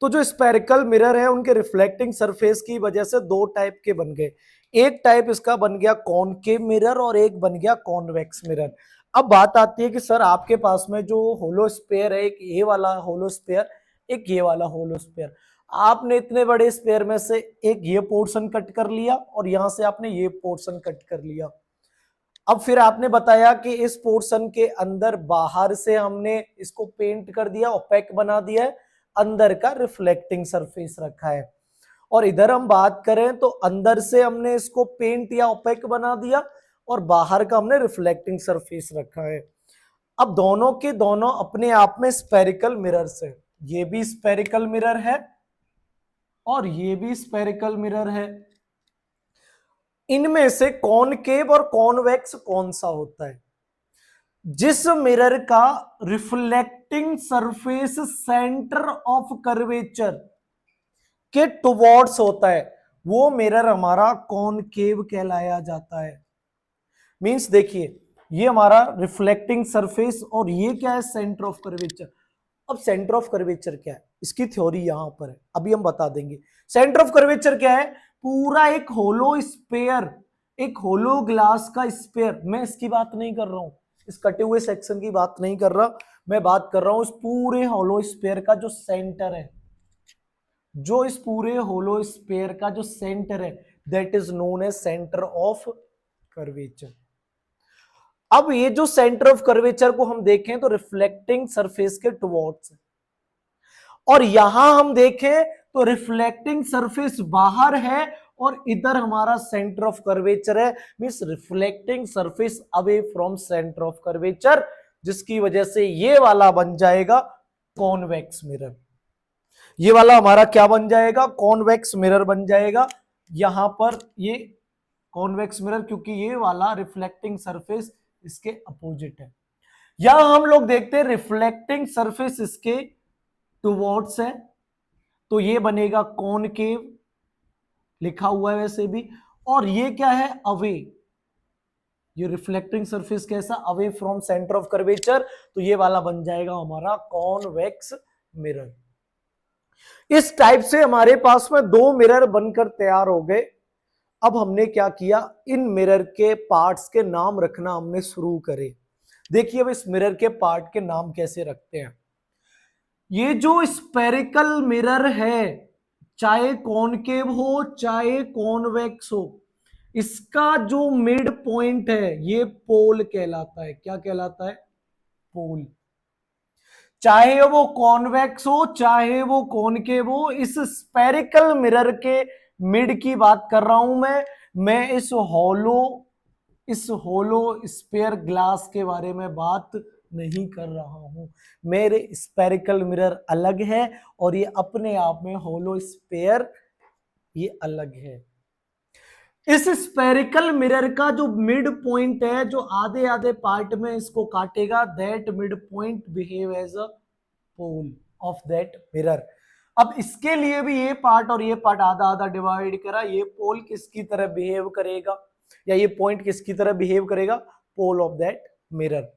तो जो spherical mirror है उनके रिफ्लेक्टिंग सरफेस की वजह से दो टाइप के बन गए। एक टाइप इसका बन गया कॉनकेव मिरर और एक बन गया कॉन्वेक्स मिरर। अब बात आती है कि सर आपके पास में जो होलो स्फीयर है, एक ये वाला होलो स्फीयर, एक ये वाला होलो स्फीयर, आपने इतने बड़े स्फीयर में से एक ये पोर्शन कट कर लिया और यहां से आपने ये पोर्शन कट कर लिया। अब फिर आपने बताया कि इस पोर्शन के अंदर बाहर से हमने इसको पेंट कर दिया, ओपेक बना दिया है, अंदर का रिफ्लेक्टिंग सरफेस रखा है। और इधर हम बात करें तो अंदर से हमने इसको पेंट या ओपेक बना दिया और बाहर का हमने रिफ्लेक्टिंग सरफेस रखा है। अब दोनों के दोनों अपने आप में स्पेरिकल मिरर्स है। ये भी स्पेरिकल मिरर है और ये भी स्पेरिकल मिरर है। इनमें से कॉनकेव और कॉन्वेक्स कौन सा होता है? जिस मिरर का reflecting surface centre of curvature के टुवर्ड्स होता है वो मिरर हमारा कॉनकेव कहलाया जाता है। मींस देखिए, ये हमारा रिफ्लेक्टिंग सरफेस और ये क्या है? Centre of curvature. अब सेंटर ऑफ कर्वेचर क्या है इसकी थ्योरी यहां पर है, अभी हम बता देंगे। सेंटर ऑफ कर्वेचर क्या है? पूरा एक होलो स्फीयर, एक होलो ग्लास का स्फीयर। मैं इसकी बात नहीं कर रहा हूं, इस कटे हुए सेक्शन की बात नहीं कर रहा, मैं बात कर रहा हूं इस पूरे होलो स्फीयर का जो सेंटर है, जो इस पूरे होलो स्फीयर का जो सेंटर है, that is known as centre of curvature. अब ये जो सेंटर ऑफ कर्वेचर को हम देखें तो रिफ्लेक्टिंग सरफेस के टुवर्ड्स है, और यहां हम देखें तो रिफ्लेक्टिंग सरफेस बाहर है और इधर हमारा सेंटर ऑफ कर्वेचर है। Means reflecting surface away from centre of curvature, जिसकी वजह से ये वाला बन जाएगा कॉन्वेक्स मिरर। ये वाला हमारा क्या बन जाएगा? कॉन्वेक्स मिरर बन जाएगा। यहां पर ये कॉन्वेक्स मिरर, क्योंकि ये वाला रिफ्लेक्टिंग सरफेस इसके अपोजिट है। यहां हम लोग देखते हैं रिफ्लेक्टिंग सरफेस इसके टुवर्ड्स है, तो ये बनेगा कॉनकेव, लिखा हुआ है वैसे भी। और ये क्या है? अवे। ये रिफ्लेक्टिंग सरफेस कैसा? Away from centre of curvature, तो ये वाला बन जाएगा हमारा कॉन्वेक्स मिरर। इस टाइप से हमारे पास में दो मिरर बनकर तैयार हो गए। अब हमने क्या किया? इन मिरर के पार्ट्स के नाम रखना हमने शुरू करे। देखिए अब इस मिरर के पार्ट के नाम कैसे रखते हैं। ये जो स्पेरिकल मिरर है, चाहे कॉनकेव हो चाहे कॉन्वेक्स हो, इसका जो मिड पॉइंट है ये पोल कहलाता है। क्या कहलाता है? पोल। चाहे वो कॉन्वेक्स हो चाहे वो कॉनकेव हो, इस स्पेरिकल मिरर के मिड की बात कर रहा हूं मैं इस होलो स्फीयर ग्लास के बारे में बात नहीं कर रहा हूं। मेरे स्पेरिकल मिरर अलग है और ये अपने आप में होलो स्फीयर ये अलग है। इस स्पेरिकल मिरर का जो मिड पॉइंट है, जो आधे आधे पार्ट में इसको काटेगा, that mid point behave as a pole of that mirror. अब इसके लिए भी ये पार्ट और ये पार्ट आधा आधा डिवाइड करा, ये पोल किसकी तरह बिहेव करेगा या ये पॉइंट किसकी तरह बिहेव करेगा? Pole of that mirror.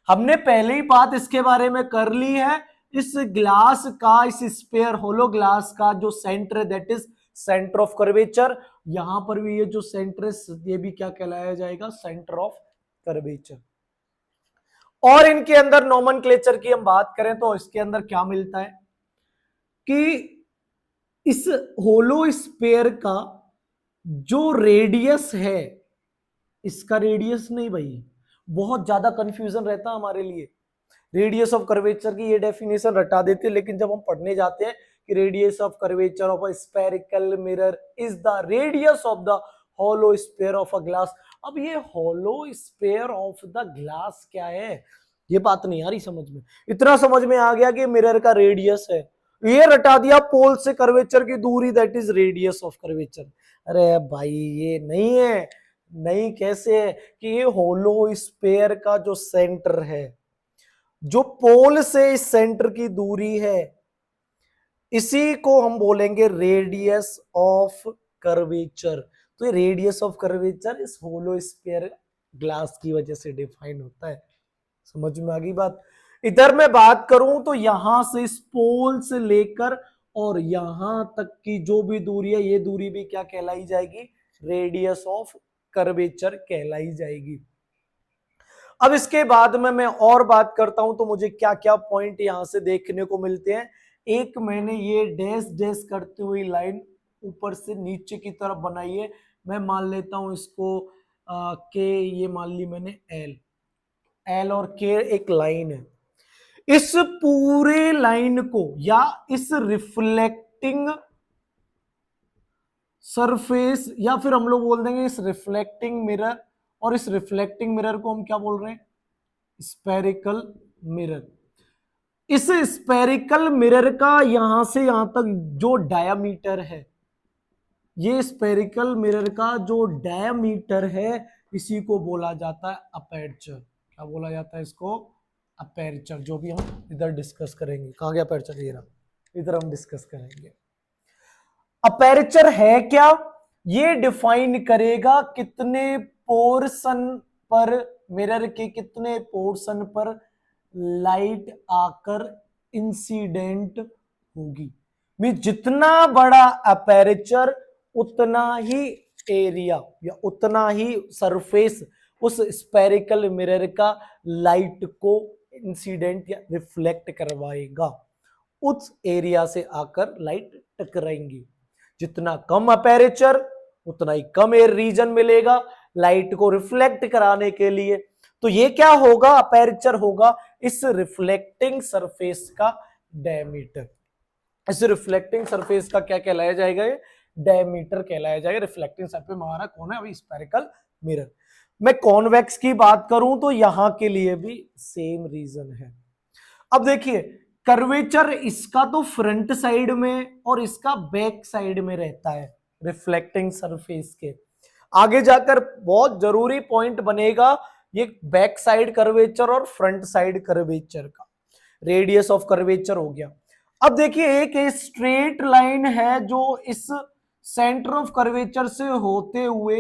हमने पहले ही बात इसके बारे में कर ली है। इस ग्लास का, इस स्फीयर होलो ग्लास का जो सेंटर है that is centre of curvature. यहां पर भी ये जो सेंटर है ये भी क्या कहलाया जाएगा? Centre of curvature. और इनके अंदर नोमेनक्लेचर की हम बात करें तो इसके अंदर क्या मिलता है कि इस होलो स्फीयर का जो रेडियस है, इसका रेडियस नहीं भाई, बहुत ज्यादा कंफ्यूजन रहता है हमारे लिए। रेडियस ऑफ कर्वेचर की ये डेफिनेशन रटा देते हैं, लेकिन जब हम पढ़ने जाते हैं कि radius of curvature of a spherical mirror is the radius of the hollow sphere of a glass. अब ये hollow sphere of the glass क्या है, ये बात नहीं आ रही समझ में। इतना समझ में आ गया कि मिरर का रेडियस है, ये रटा दिया पोल से कर्वेचर की दूरी, that is radius of curvature. अरे भाई ये नहीं है, नहीं कैसे है कि ये होलो स्फीयर का जो सेंटर है, जो पोल से इस सेंटर की दूरी है, इसी को हम बोलेंगे रेडियस ऑफ कर्वेचर। तो ये रेडियस ऑफ कर्वेचर इस होलो स्फीयर ग्लास की वजह से डिफाइन होता है। समझ में आ गई बात? इधर मैं बात करूं तो यहां से इस पोल से लेकर और यहां तक की जो भी दूरी है ये दूरी भी क्या कहलाई जाएगी, रेडियस ऑफ कर्वेचर कहलाई जाएगी। अब इसके बाद में मैं और बात करता हूं तो मुझे क्या क्या पॉइंट यहां से देखने को मिलते हैं। एक मैंने ये डैश डैश करती हुई लाइन ऊपर से नीचे की तरफ बनाई है, मैं मान लेता हूं इसको के, ये मान ली मैंने एल, एल और के एक लाइन है। इस पूरे लाइन को या इस रिफ्लेक्टिंग सरफेस या फिर हम लोग बोल देंगे इस रिफ्लेक्टिंग मिरर, और इस रिफ्लेक्टिंग मिरर को हम क्या बोल रहे हैं, स्पेरिकल मिरर। इस स्पेरिकल मिरर का यहां से यहां तक जो डायामीटर है, ये स्पेरिकल मिरर का जो डायामीटर है इसी को बोला जाता है अपर्चर। क्या बोला जाता है इसको, अपर्चर, जो भी हम इधर डिस्कस करेंगे। कहां गया अपर्चर, ये रहा, इधर हम डिस्कस करेंगे। अपर्चर है क्या, ये डिफाइन करेगा कितने पोर्शन पर, मिरर के कितने पोर्शन पर लाइट आकर इंसिडेंट होगी। मीन जितना बड़ा अपर्चर उतना ही एरिया या उतना ही सरफेस उस स्पेरिकल मिरर का लाइट को इंसिडेंट या रिफ्लेक्ट करवाएगा, उस एरिया से आकर लाइट टकराएंगी। जितना कम अपर्चर उतना ही कम एयर रीजन मिलेगा लाइट को रिफ्लेक्ट कराने के लिए। तो ये क्या होगा, अपर्चर होगा इस रिफ्लेक्टिंग सरफेस का डायमीटर। इस रिफ्लेक्टिंग सरफेस का क्या कहलाया जाएगा, ये डायमीटर कहलाया जाएगा। रिफ्लेक्टिंग सरफेस हमारा कौन है, अभी स्पेरिकल मिरर। मैं कॉन्वेक्स की बात करूं तो यहां के लिए भी सेम रीजन है। अब देखिए कर्वेचर इसका तो फ्रंट साइड में और इसका बैक साइड में रहता है रिफ्लेक्टिंग सरफेस के। आगे जाकर बहुत जरूरी पॉइंट बनेगा ये बैक साइड कर्वेचर और फ्रंट साइड कर्वेचर का। रेडियस ऑफ कर्वेचर हो गया। अब देखिए एक स्ट्रेट लाइन है जो इस सेंटर ऑफ कर्वेचर से होते हुए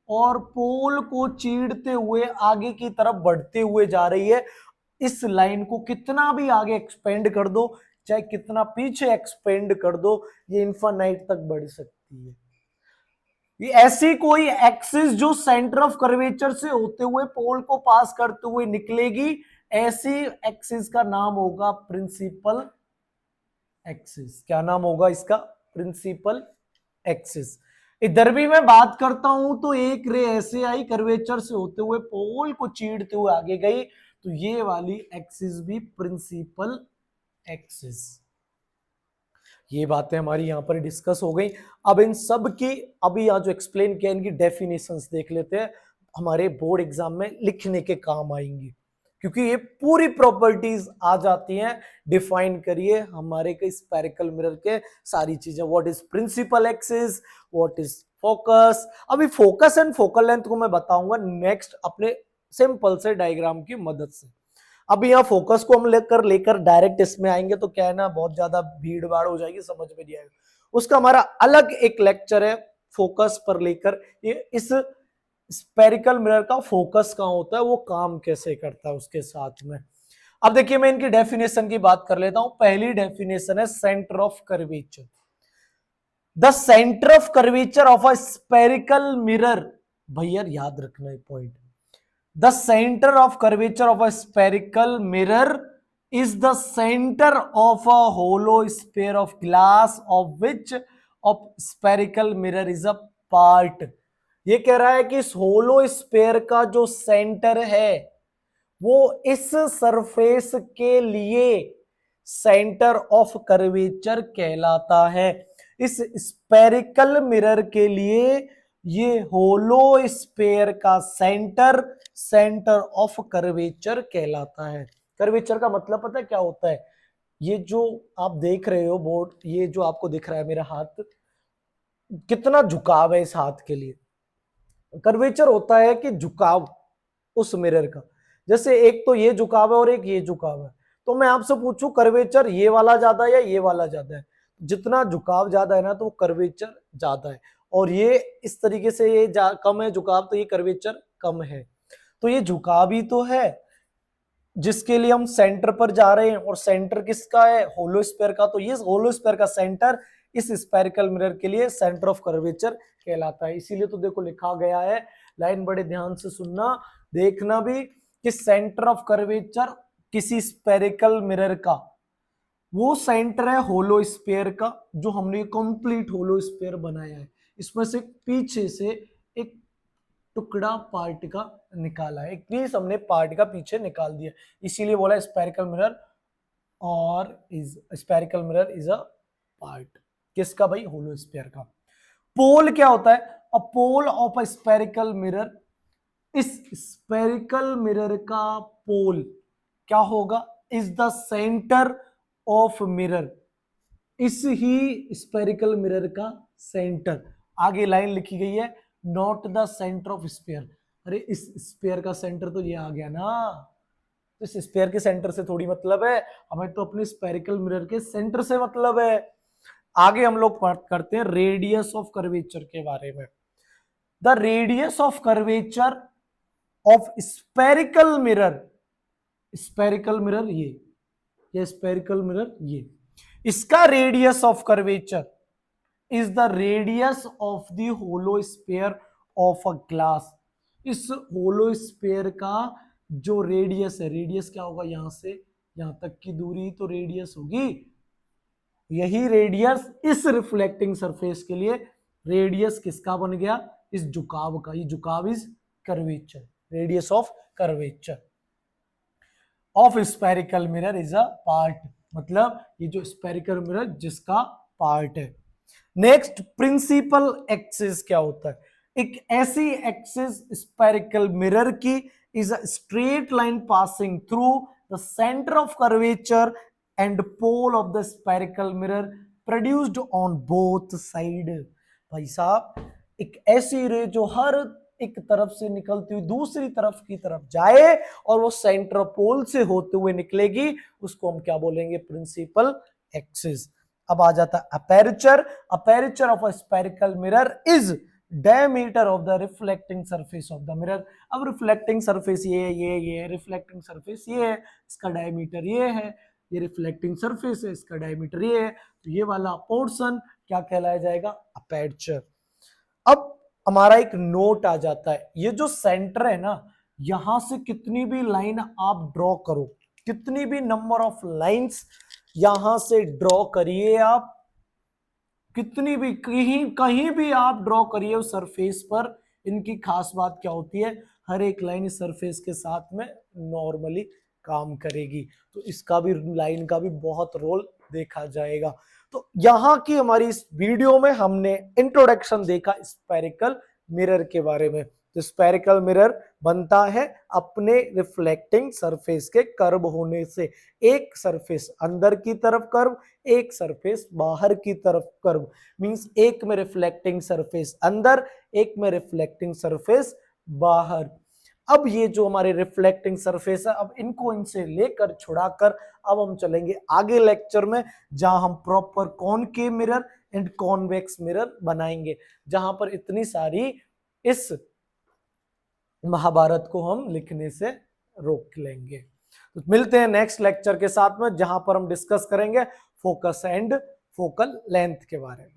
और पोल को चीरते हुए आगे की तरफ बढ़ते हुए जा रही है। इस लाइन को कितना भी आगे एक्सपेंड कर दो, चाहे कितना पीछे एक्सपेंड कर दो, ये इनफाइनाइट तक बढ़ सकती है। ये ऐसी कोई एक्सिस जो सेंटर ऑफ कर्वेचर से होते हुए पोल को पास करते हुए निकलेगी, ऐसी एक्सिस का नाम होगा प्रिंसिपल एक्सिस। क्या नाम होगा इसका, प्रिंसिपल एक्सिस। इधर भी मैं बात करता हूं तो एक रे ऐसे आई कर्वेचर से होते हुए पोल को चीरते हुए आगे गई, तो ये वाली एक्सिस भी प्रिंसिपल एक्सिस। ये बातें हमारी यहां पर डिस्कस हो गई। अब इन सब की अभी यहां जो एक्सप्लेन किया इनकी डेफिनेशंस देख लेते हैं, हमारे बोर्ड एग्जाम में लिखने के काम आएंगी, क्योंकि ये पूरी प्रॉपर्टीज आ जाती हैं। डिफाइन करिए हमारे के स्पेरिकल मिरर के सारी चीजें, what is principal axis, what is focus. अभी फोकस एंड फोकल लेंथ को मैं बताऊंगा नेक्स्ट अपने सिंपल से डायग्राम की मदद से। अब यहाँ फोकस को हम लेकर डायरेक्ट इसमें आएंगे तो क्या है ना, बहुत ज्यादा भीड़ भाड़ हो जाएगी, समझ में नहीं आएगा। उसका हमारा अलग एक लेक्चर है फोकस पर लेकर, ये इस स्पेरिकल मिरर का फोकस कहाँ होता है, वो काम कैसे करता है उसके साथ में। अब देखिए मैं इनकी डेफिनेशन की बात कर लेता हूं। पहली डेफिनेशन है centre of curvature. The centre of curvature of a spherical mirror, भैया याद रखना है point, the center of curvature of a spherical mirror is the center of a hollow sphere of glass of which of spherical mirror is a part। ये कह रहा है कि इस होलो स्फेयर का जो सेंटर है वो इस सरफेस के लिए सेंटर ऑफ कर्वेचर कहलाता है। इस स्पेरिकल मिरर के लिए ये होलो स्फेयर का सेंटर सेंटर ऑफ कर्वेचर कहलाता है। कर्वेचर का मतलब पता है क्या होता है, ये जो आप देख रहे हो बोर्ड, ये जो आपको दिख रहा है मेरा हाथ, कितना झुकाव है इस हाथ के लिए। कर्वेचर होता है कि झुकाव उस मिरर का, जैसे एक तो ये झुकाव है और एक ये झुकाव है। तो मैं आपसे पूछूं कर्वेचर ये वाला ज्यादा है या ये वाला ज्यादा है, जितना झुकाव ज्यादा है ना तो कर्वेचर ज्यादा है, और ये इस तरीके से ये कम है झुकाव तो ये कर्वेचर कम है। तो ये झुकाव ही तो है, जिसके लिए हम सेंटर पर जा रहे हैं, और सेंटर किसका है, होलोस्फीयर का। तो ये होलोस्फीयर का सेंटर इस स्फेरिकल मिरर के लिए सेंटर ऑफ कर्वेचर कहलाता है। इसीलिए तो देखो लिखा गया है, लाइन बड़े ध्यान से सुनना, देखना भी, कि सेंटर ऑफ कर्वेचर किसी स्फेरिकल मिरर का, वो सेंटर है होलोस्फीयर का, जो हमने कंप्लीट होलोस्फीयर बनाया है। इसमें से पीछे से एक टुकड़ा पार्ट का निकाला है, एक पीस हमने पार्ट का पीछे निकाल दिया, इसीलिए बोला स्फेरिकल मिरर, और is spherical mirror is a part किसका भाई, होलोस्फीयर का। पोल क्या होता है, a pole of a spherical mirror, इस स्फेरिकल मिरर का पोल क्या होगा, is the centre of mirror, इस ही स्फेरिकल मिरर का सेंटर। आगे लाइन लिखी गई है, not the centre of sphere. अरे इस स्फीयर का सेंटर तो ये आ गया ना, तो इस स्फीयर के सेंटर से थोड़ी मतलब है, हमें तो अपने स्फेरिकल मिरर के सेंटर से मतलब है। आगे हम लोग बात करते हैं रेडियस ऑफ कर्वेचर के बारे में। The radius of curvature of spherical mirror, spherical mirror ये स्फेरिकल मिरर ये, इसका radius of curvature is the radius of the hollow sphere of a glass. इस होलोस्फीयर का जो रेडियस है, रेडियस क्या होगा, यहां से यहां तक की दूरी तो रेडियस होगी, यही रेडियस इस रिफ्लेक्टिंग सरफेस के लिए रेडियस किसका बन गया, इस झुकाव का। ये झुकाव is curvature, radius of curvature of spherical mirror is a part, मतलब ये जो स्फेरिकल मिरर जिसका पार्ट है। नेक्स्ट प्रिंसिपल एक्सिस क्या होता है, एक ऐसी एक्सिस स्फेरिकल मिरर की is a straight line passing through the centre of curvature and pole of the spherical mirror produced on both side. भाई साहब, एक ऐसी रे जो हर एक तरफ से निकलती हुई दूसरी तरफ की तरफ जाए और वो सेंटर पोल से होते हुए निकलेगी, उसको हम क्या बोलेंगे, प्रिंसिपल एक्सिस। अब आ जाता है aperture. Aperture of a spherical mirror is diameter of the reflecting surface of the mirror. अब रिफ्लेक्टिंग सरफेस ये रिफ्लेक्टिंग सरफेस ये है, इसका डायमीटर ये है, ये रिफ्लेक्टिंग सरफेस है, इसका डायमीटर ये है, तो ये वाला पोर्शन क्या कहलाया जाएगा, अपेरेचर। अब हमारा एक नोट आ जाता है, ये जो सेंटर है ना, यहां से कितनी भी लाइन आप ड्रॉ करो, कितनी भी नंबर ऑफ लाइंस यहां से ड्रॉ करिए आप, कितनी भी कहीं कहीं भी आप ड्रॉ करिए उस सरफेस पर, इनकी खास बात क्या होती है, हर एक लाइन इस सरफेस के साथ में नॉर्मली काम करेगी, तो इसका भी लाइन का भी बहुत रोल देखा जाएगा। तो यहाँ की हमारी इस वीडियो में हमने इंट्रोडक्शन देखा स्फेरिकल मिरर के बारे में। तो स्फेरिकल मिरर बनता है अपने रिफ्लेक्टिंग सरफेस के कर्व होने से, एक सरफेस अंदर की तरफ कर्व, एक सरफेस बाहर की तरफ कर्व, मींस एक में रिफ्लेक्टिंग सरफेस अंदर, एक में रिफ्लेक्टिंग सरफेस बाहर। अब ये जो हमारे रिफ्लेक्टिंग सरफेस है, अब इनको इनसे लेकर छुड़ाकर अब हम चलेंगे आगे लेक्चर में, जहां हम proper concave mirror and convex mirror बनाएंगे, जहां पर इतनी सारी इस महाभारत को हम लिखने से रोक लेंगे। तो मिलते हैं नेक्स्ट लेक्चर के साथ में, जहां पर हम डिस्कस करेंगे फोकस एंड फोकल लेंथ के बारे में।